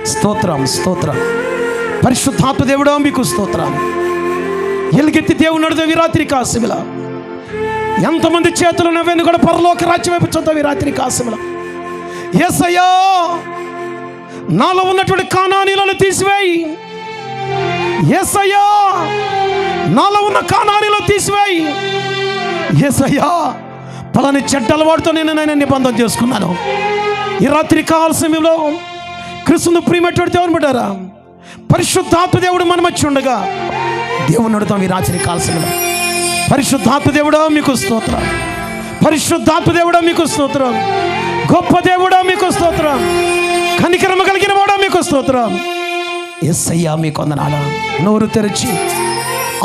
స్తోత్రం, స్తోత్రం. పరిశుద్ధాత్మ దేవుడా మీకు స్తోత్రం. ఎలుగెత్తి దేవుని నడుదాం ఈ రాత్రి కాసిమిల. ఎంతమంది చేతులు నవ్వేను కూడా పరలోక రాజ్యం వైపు చూద్దాం ఈ రాత్రి కాసిమిల. యేసయ్యా, నాలో ఉన్నటువంటి కానానీలను తీసివేయి. యేసయ్యా, నాలో ఉన్న కానానీలను తీసివేయి. యేసయ్యా, పలాని చెడ్డ అలవాటుతో నేను నిబంధన చేసుకున్నాను. ఈ రాత్రి కాల సమయంలో క్రీస్తును ప్రియమైనటువంటి దేవుని బిడ్డారా, పరిశుద్ధాత్మ దేవుడు మన మధ్య ఉండగా దేవుని అడుగుతాం ఈ రాత్రి కాల సమయంలో. పరిశుద్ధాత్మ దేవుడా మీకు స్తోత్రం. పరిశుద్ధాత్మ దేవుడా మీకు స్తోత్రం. గొప్ప దేవుడా మీకు స్తోత్రం. కనికరమ కలిగిన వాడా మీకు స్తోత్రం. యేసయ్యా మీకు వందనాలు. నోరు తెరిచి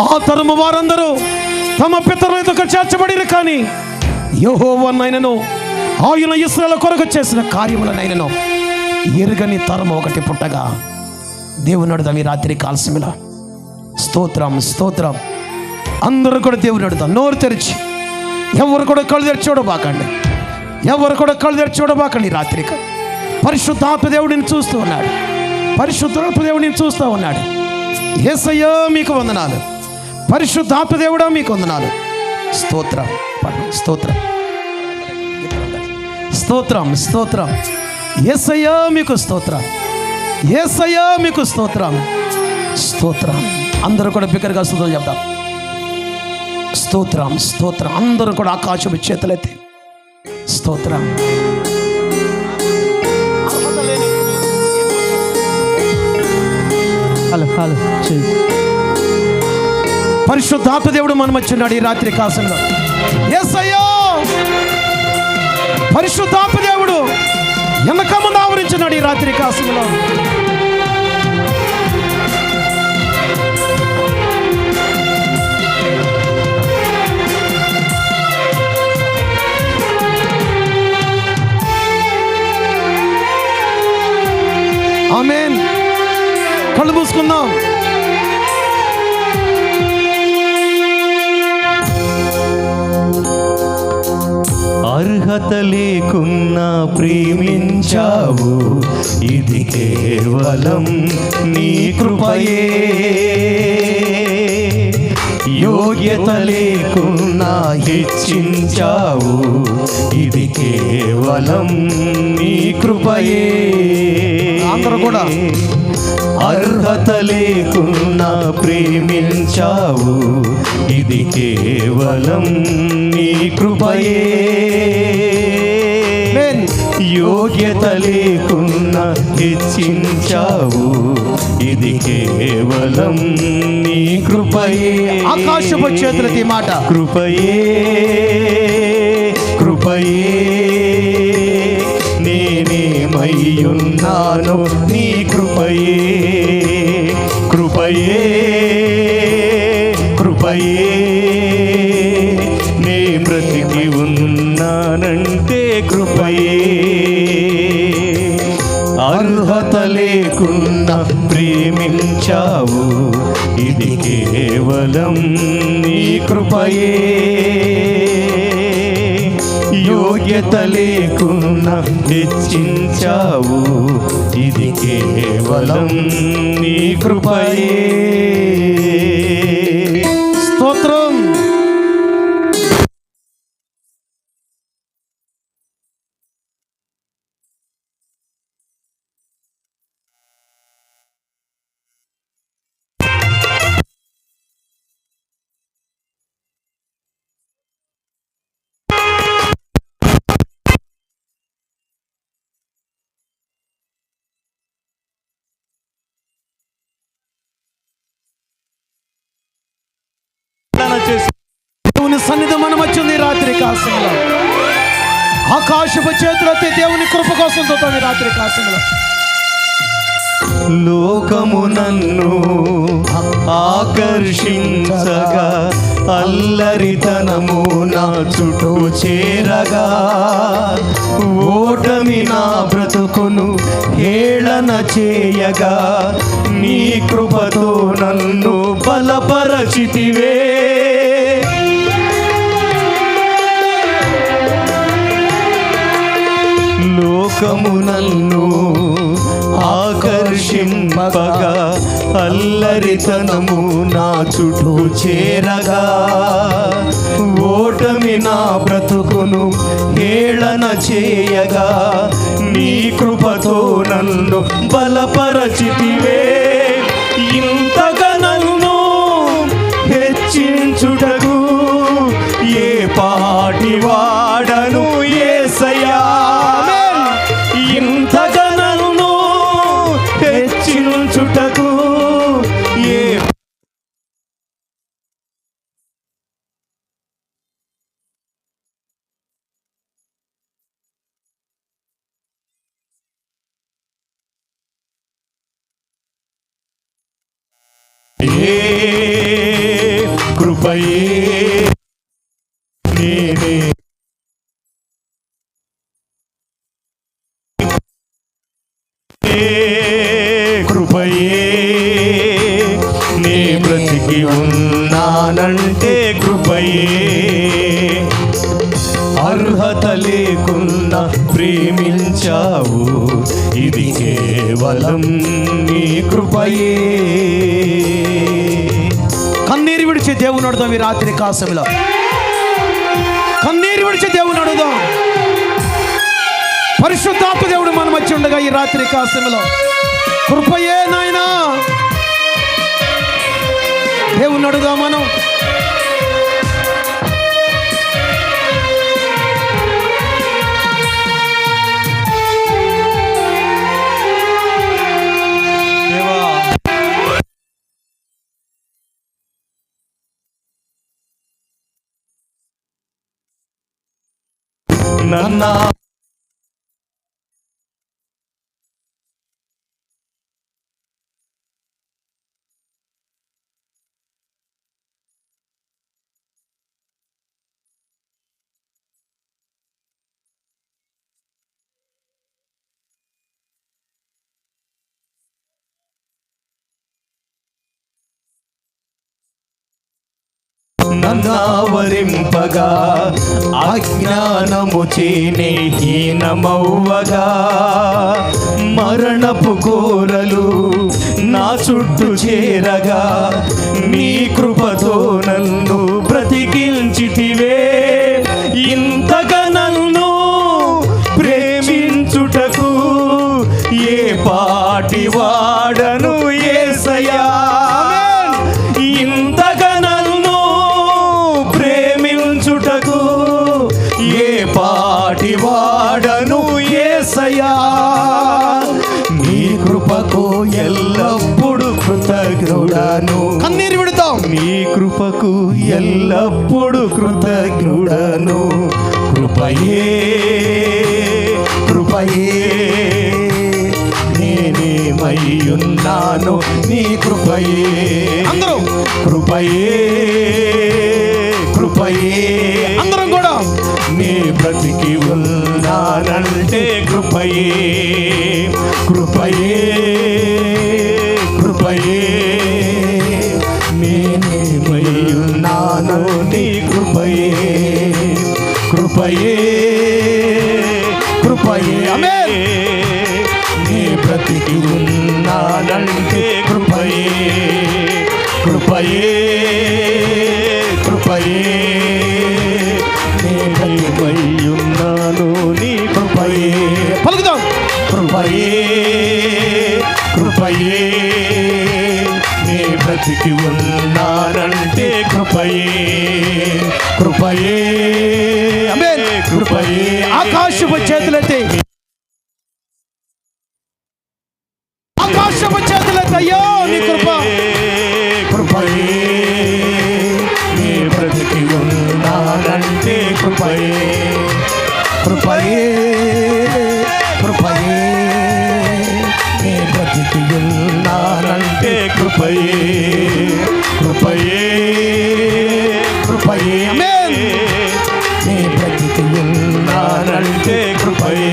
ఆ తరము వారందరూ తమ పితరులతో చేర్చబడిరు, కానీ యెహోవానైనను ఆయన ఇశ్రాయేలు కొరకు చేసిన కార్యములనైనను ఎరుగని తరము ఒకటి పుట్టగా దేవుని అడుగుదాం ఈ రాత్రి కాల్సమిలా. స్తోత్రం, స్తోత్రం. అందరూ కూడా దేవుని అడుగుతాం నోరు తెరిచి. ఎవరు కూడా కళ్ళు తెరిచి చూడబాకండి. ఎవరు కూడా కళ్ళు తెరిచి చూడబాకండి. రాత్రిక పరిశుద్ధాత్మ దేవుడిని చూస్తూ ఉన్నాడు. పరిశుద్ధాత్మ దేవుడిని చూస్తూ ఉన్నాడు. యేసయ్యా మీకు వందనాలు. పరిశుద్ధాత్మ దేవుడా మీకు వందనాలు. స్తోత్రం, స్తోత్రం, స్తోత్రం, స్తోత్రం. యేసయ్యా మీకు స్తోత్రం. యేసయ్యా మీకు స్తోత్రం, స్తోత్రం. అందరూ కూడా బిగ్గరగా స్తుతులు చెప్తాం. స్తోత్రం, స్తోత్రం. అందరూ కూడా ఆకాశపు చేతులెత్తి స్తోత్రం. పరిశుద్ధాత్మ దేవుడు మనం వచ్చున్నాడు ఈ రాత్రి కాసంలో. యేసయ్యా, పరిశుద్ధాత్మ దేవుడు వెనక ముందు ఆవరించున్నాడు ఈ రాత్రి కాసంలో. ఆమేన్. కళ్ళు మూసుకుందాం. అర్హత లేకున్నా ప్రేమించావు, ఇది కేవలం నీ కృపయే. యోగ్యత లేకున్నా హెచ్చించావు, ఇది కేవలం నీ కృపయే. అందరూ కూడా అర్హత లేకున్నా ప్రేమించావు, ఇది కేవలం నీ కృపయే. యోగ్యత లేకున్నా హెచ్చించావు, ఇది కేవలం నీ కృపయే. ఆకాశపు చేతులకి మాట. కృపయే, కృపయే. నేనేమయ్యున్నానో నీ కృపయే. కృపయే, కృపయే. నే బ్రతికి ఉన్నానంటే కృపయే. అర్హత లేకున్నా ప్రేమించావు, ఇది కేవలం నీ కృపయే. యోగ్యత లేకున్నా హెచ్చించావు, ఇది కేవలం నీ కృపయే. స్తోత్రం. దేవుని సన్నిధి మనం వచ్చింది రాత్రి కాసంలో. ఆకాశపు చేతులతో దేవుని కృప కోసం చూద్దాం ఈ రాత్రి కాసంలో. లోకము నన్ను ఆకర్షించగా, అల్లరితనము నా చుట్టూ చేరగా, ఓటమి నా బ్రతుకును హేళన చేయగా, నీ కృపతో నన్ను బలపరచితివే. లోకము నన్ను ఆకర్షించగా, దూషింపగా అల్లరితనము నా చుట్టూ చేరగా ఓటమి నా బ్రతుకును హేళన చేయగా నీ కృపతో నన్ను బలపరచితివే ఇంతగా నన్ను హెచ్చించుటకు ఏ పాటి వాడను యేసయ్యా ఇంతగా నన్ను హెచ్చించుటకు ఏ కృపయే నేనే కృపయే నే బ్రతికి ఉన్నానంటే కృపయే అర్హత లేకున్నా ప్రేమించావు ఇది కేవలం నీ కృపయే కన్నీరు విడిచి దేవుని అడుగుదాం. ఈ రాత్రి కాసమిలో కన్నీరు విడిచి దేవుని అడుగుదాం. పరిశుద్ధాత్మ దేవుడు మన మధ్య ఉండగా ఈ రాత్రి కాసమిలో కృపయే నాయనా దేవుని అడుగుదాం మనం. నన్నా నన్నావరింపగా అజ్ఞానము చేనే హీనమవ్వగా మరణపు కోరలు నా చుట్టూ చేరగా నీ కృపతో నన్ను బ్రతికించితివే ఇంతగా నన్ను ప్రేమించుటకు ఏ పాటి వాడను యేసయ్యా ఇంతగా నన్ను ప్రేమించుటకు ఏ పాటి వాడను యేసయ్యా నీ కృపకు ఎల్లప్పుడు కృతజ్ఞుడను కన్నీరు విడుతాం. నీ కృపకు ఎల్లప్పుడు కృతజ్ఞుడను కృపయే కృపయే నేనేమయ్యున్నాను నీ కృపయే అందరూ కృపయే కృపయే అందరం కూడా నీ బ్రతికి ఉన్నానంటే కృపయే కృపయే కృపయే నేనేమయ్యున్నాను నీ కృపయే కృపయే కృపయే ఆమేన్. నీ బ్రతికి ఉన్నానంటే కృపయే కృపయే కృపయే నేనయ్యున్నాను నీ కృపయే పలుకుదాం. కృపయే కృపయే నీ బ్రతికి ఉన్నానంటే కృపయే కృపయే ఆమేన్. కృపయే ఆకాశపు చేతులెత్తి ఆకాశపు చేతులెత్తి అయ్యో నీ కృప కృపయే నీ బ్రతికి ఉన్నానంటే కృపయే కృపయే కృపయే నీ బ్రతికి ఉన్నానంటే కృపయే కృపయే కృపయే ఆమేన్. నీ బ్రతికి ఉన్నానంటే కృపయే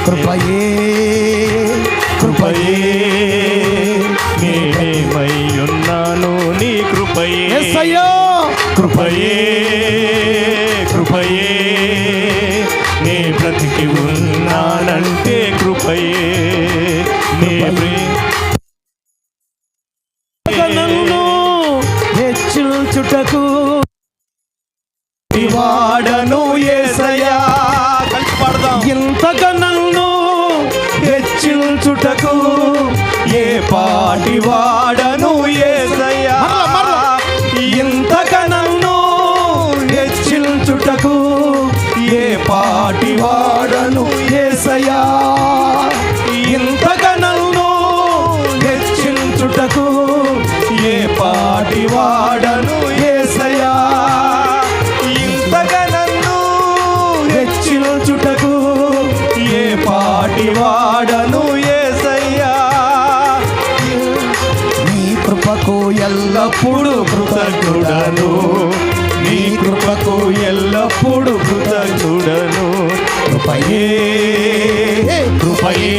కృపయే కృపయే నేనేమయ్యున్నాను నీ కృపయే యేసయ్యా కృపయే కృపయే నీ బ్రతికి ఉన్నానంటే కృపయే నీ నన్ను హెచ్చించుటకు వాడను యేసయ్యా. కలిసి పాడదాం. ఇంతగా నన్ను హెచ్చించుటకు ఏ పాటి వాడను యేసయ్యా. ఇంతగా నన్ను హెచ్చించుటకు ఏ పాటి వాడను యేసయ్యా. ఇంతగా నన్ను హెచ్చించుటకు ఏ పాటి వాడను యేసయ్యా. ఇంతగా నన్ను హెచ్చించుటకు ఏ పాటి వాడను యేసయ్యా. నీ కృపకు ఎల్లప్పుడు కృతజ్ఞుడను, నీ కృపకు ఎల్లప్పుడు కృతజ్ఞుడను. కృపయే కృపయే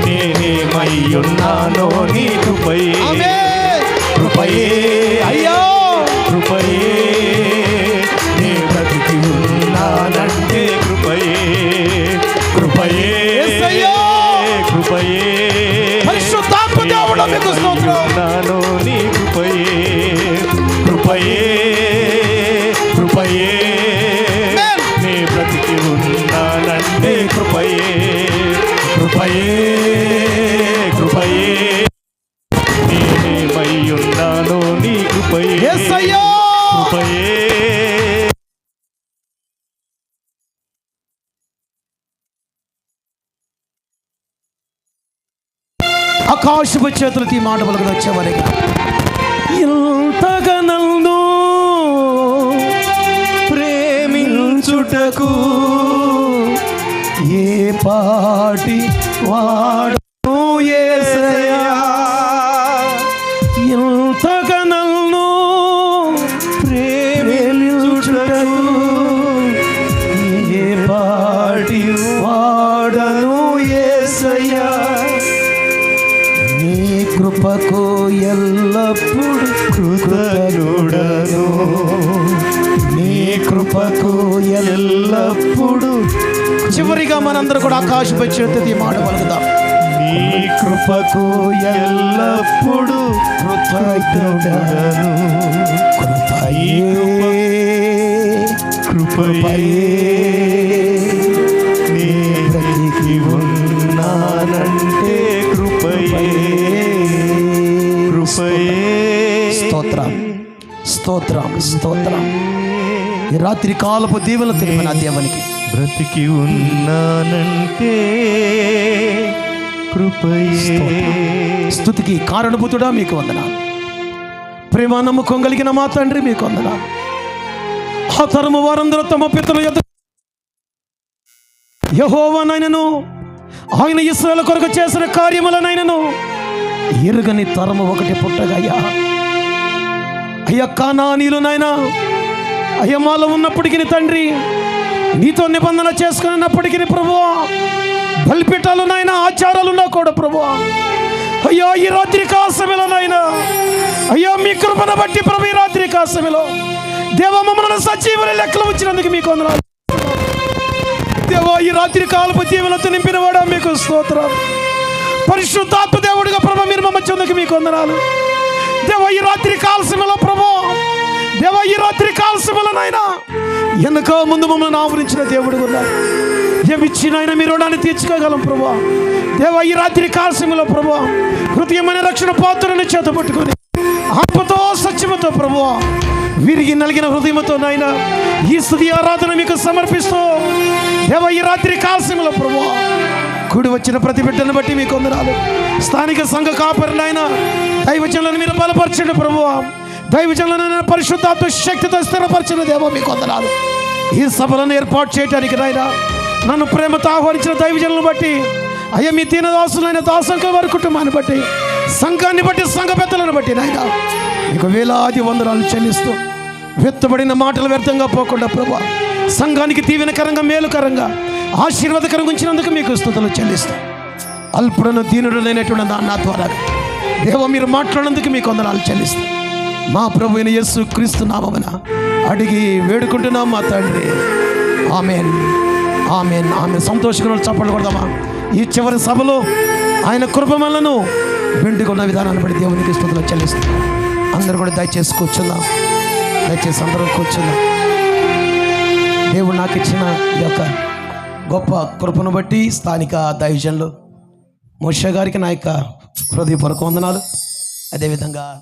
నేనేమయ్యున్నానో నీ కృపయే. కృపయే అయ్యో కృపయే నే బ్రతికి ఉన్నానంటే కృపయే. కృపయే యేసయ్యా. కృపయే పరిశుద్ధాత్మ దేవుడా మీకు స్తోత్రం. నాను నీ కృపయే. కృపయే కృపయే నీ బ్రతికి ఉన్నానంటే కృపయే. కృపయే కృపయే నేనేమయ్యున్నానో నీ కృపయే. యేసయ్యా. కృపయే ఆకాశపు చేతులకి మాట పలుకుని వచ్చేవారిగా ఇంతగా నన్ను ప్రేమించుటకు ఏ పాటి వాడు యేసయ్యా. ఇంతగా నన్ను ప్రేమించుటకు ఏ పాటి వాడను యేసయ్యా. నీ కృపకు ఎల్లప్పుడు కృతజ్ఞుడను, నీ కృపకు ఎల్లప్పుడు. చివరిగా మనందరూ కూడా ఆకాశపై చేతి మాట పలుకుదాం. నీ కృపకు ఎల్లప్పుడు కృతజ్ఞుడను. కృపయే కృపయే నీ బ్రతికి ఉన్నానంటే కృపయే. కృపయే స్తోత్రం స్తోత్రం స్తోత్రం. ఈ రాత్రి కాలపు దీవెనలు తెలిపిన ఆ దేవునికి బ్రతికి ఉన్నానంటే కృపయే. స్తుతికి కారణభూతుడా మీకు వందనాలు. ప్రేమ నమ్మకం కలిగిన మా తండ్రి మీకు వందనాలు. ఆ తరము వారందరూ తమ పితరుల యొద్ద యెహోవానైనను ఆయన ఇశ్రాయేలు కొరకు చేసిన కార్యములనైనను ఎరుగని తరము ఒకటి పుట్టగా అయ్యా కానానీలు నాయనా అయ్యా మాలో ఉన్నప్పటికీ తండ్రి నీతో నిబంధన చేసుకున్నప్పటికీ ప్రభువా బలిపీఠాలు నాయన ఆచారాలున్నా కూడా ప్రభువా అయ్యా ఈ రాత్రి కాసమిలో నాయన అయ్యా మీ కృపను బట్టి ప్రభు ఈ రాత్రి కాసమిలో దేవ మమ్మల్ని సజీవుల లెక్కలు వచ్చినందుకు మీకు వందనాలు. దేవా ఈ రాత్రి కాలపు దీవెనలతో నింపిన వాడా మీకు స్తోత్రం. పరిశుద్ధాత్మ దేవుడిగా ప్రభు మీరు మమ్మ చెందుకు మీకు వందనాలు. దేవా ఈ రాత్రి కాలసమలో ప్రభు దేవా ఈ రాత్రి కాలసమలో నాయన వెనక ముందు మమ్మల్ని ఆవరించిన దేవుడు ఉన్నారు. ఏమిచ్చినైనా మీరు రుణాన్ని తీర్చుకోగలం ప్రభు. దేవా ఈ రాత్రి కాలసమలో ప్రభు హృదయమైన రక్షణ పాత్రను చేత పట్టుకొని ఆత్మతో సత్యమతో ప్రభు విరిగి నలిగిన హృదయంతో నాయన ఈ స్తుతి ఆరాధన మీకు సమర్పిస్తూ దేవా ఈ రాత్రి కాలసమలో ప్రభు కూడి వచ్చిన ప్రతి బిడ్డను బట్టి మీకు వందనాలు. స్థానిక సంఘ కాపరులైన దైవజనులను మీరు బలపరచండి ప్రభు. దైవజనులను పరిశుద్ధాత్మ శక్తితో స్థిరపరచిన దేవా మీకు వందనాలు. ఈ సభలను ఏర్పాటు చేయడానికి నాయన నన్ను ప్రేమతో ఆహ్వానించిన దైవజనులను బట్టి అయ్యా మీ దీనదాసులైన దాసంక వారి కుటుంబాన్ని బట్టి సంఘాన్ని బట్టి సంఘ పెద్దలను బట్టి నాయన మీకు వేలాది వందనాలు చెల్లిస్తూ వెత్తబడిన మాటలు వ్యర్థంగా పోకుండా ప్రభు సంఘానికి దీవెనకరంగా మేలుకరంగా ఆశీర్వాదకరంగా ఉంచినందుకు మీకు స్తుతులు చెల్లిస్తాం. అల్పుడను దీనుడులైనటువంటి నా ద్వారా దేవ మీరు మాట్లాడినందుకు మీకు వందనాలు చెల్లిస్తాం. మా ప్రభు అయిన యేసు క్రీస్తు నామమున అడిగి వేడుకుంటున్నాం మా తండ్రి. Amen amen amen. సంతోషంగా చప్పట్లు కొడదామా. ఈ చివరి సభలో ఆయన కృప మనలను వెండుకున్న విధానాన్ని బట్టి దేవునికి స్తుతులు చెల్లిస్తాం. అందరూ కూడా దయచేసి కూర్చుందాం. దయచేసి అందరూ కూర్చుందాం. దేవుడు నాకు ఇచ్చిన ఈ యొక్క గొప్ప కృపను బట్టి స్థానిక దైవజనులు మోషే గారికి నా యొక్క హృదయపూర్వక వందనాలు. అదేవిధంగా